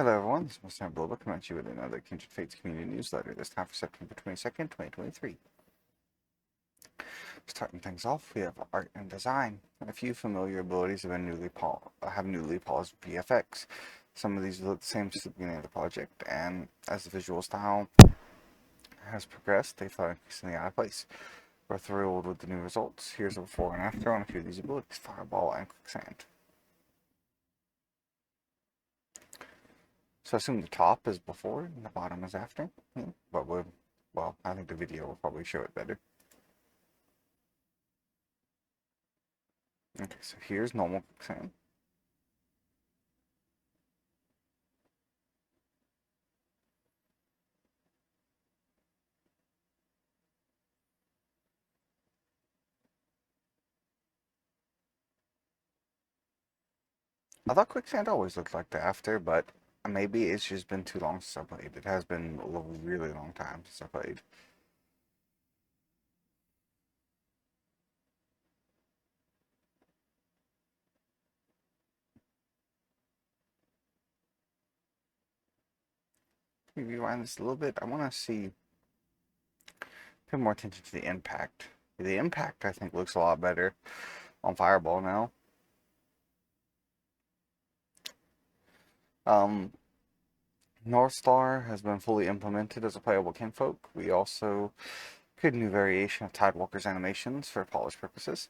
Hello everyone, this is Monstertaming coming at you with another Kindred Fates community newsletter, this time for September 22nd, 2023. Starting things off, we have art and design. A few familiar abilities have newly polished VFX. Some of these look the same since the beginning of the project, and as the visual style has progressed, they felt increasingly out of place. We're thrilled with the new results. Here's a before and after on a few of these abilities, Fireball and Quicksand. So I assume the top is before and the bottom is after, but well, I think the video will probably show it better. Okay, so here's normal Quicksand. I thought Quicksand always looked like the after, but maybe it's just been too long since I played. It has been a really long time since I played. Let me rewind this a little bit. I want to pay more attention to the impact. The impact, I think, looks a lot better on Fireball now. North Star has been fully implemented as a playable kinfolk. We also created a new variation of Tidewalker's animations for polish purposes.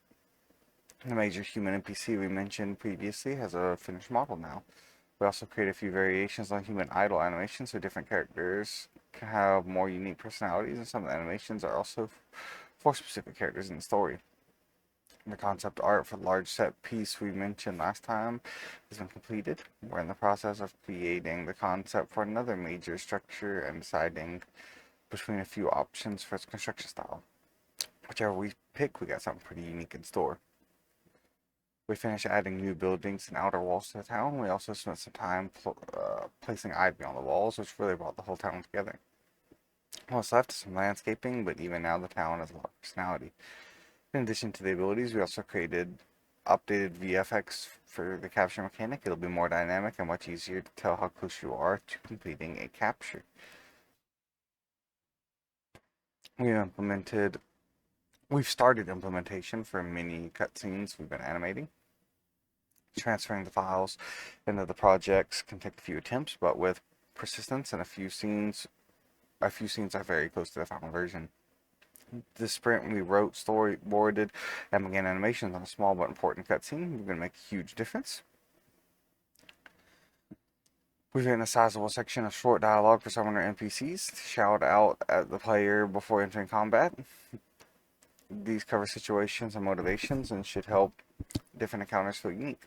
The major human NPC we mentioned previously has a finished model now. We also created a few variations on human idol animations so different characters can have more unique personalities, and some of the animations are also for specific characters in the story. The concept art for the large set piece we mentioned last time has been completed. We're in the process of creating the concept for another major structure and deciding between a few options for its construction style. Whichever we pick, we got something pretty unique in store. We finished adding new buildings and outer walls to the town. We also spent some time placing ivy on the walls, which really brought the whole town together. What's left is some landscaping, but even now the town has a lot of personality. In addition to the abilities, we also created updated VFX for the capture mechanic. It'll be more dynamic and much easier to tell how close you are to completing a capture. We've started implementation for mini cutscenes we've been animating. Transferring the files into the projects can take a few attempts, but with persistence and a few scenes are very close to the final version. This sprint we wrote, storyboarded, and began animations on a small but important cutscene. We're going to make a huge difference. We've written a sizable section of short dialogue for some of our NPCs to shout out at the player before entering combat. These cover situations and motivations and should help different encounters feel unique.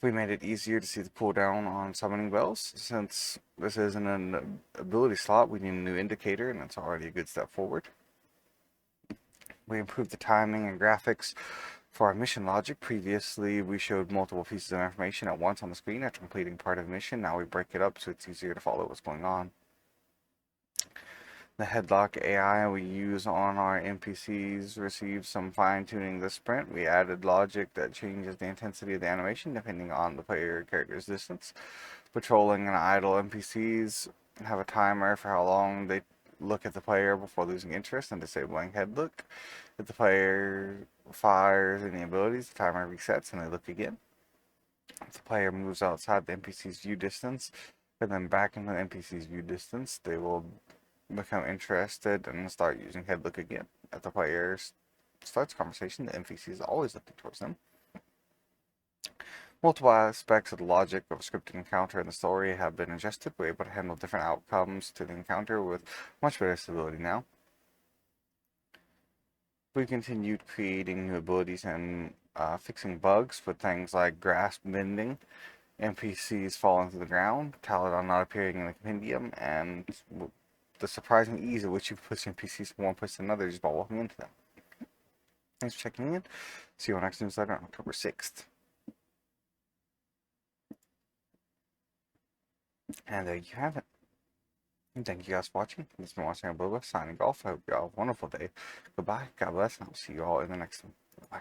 We made it easier to see the cooldown on summoning bells. Since this isn't an ability slot, we need a new indicator, and that's already a good step forward. We improved the timing and graphics for our mission logic. Previously, we showed multiple pieces of information at once on the screen after completing part of the mission. Now we break it up so it's easier to follow what's going on. The headlock AI we use on our NPCs received some fine-tuning this sprint. We added logic that changes the intensity of the animation depending on the player character's distance. Patrolling and idle NPCs have a timer for how long they look at the player before losing interest and disabling head look. If the player fires any abilities, the timer resets and they look again. If the player moves outside the NPC's view distance and then back into the NPC's view distance, they will become interested and start using head look again. If the player starts a conversation, the NPC is always looking towards them. Multiple aspects of the logic of a scripted encounter in the story have been adjusted. We're able to handle different outcomes to the encounter with much better stability now. We continued creating new abilities and fixing bugs with things like grass bending, NPCs falling to the ground, Taladon not appearing in the compendium, and the surprising ease at which you push NPCs from one place to another just by walking into them. Thanks for checking in. See you on our next newsletter on October 6th. And there you have it. And thank you guys for watching. This has been Monstertaming signing off. I hope you all have a wonderful day. Goodbye, God bless, and I'll see you all in the next one. Bye.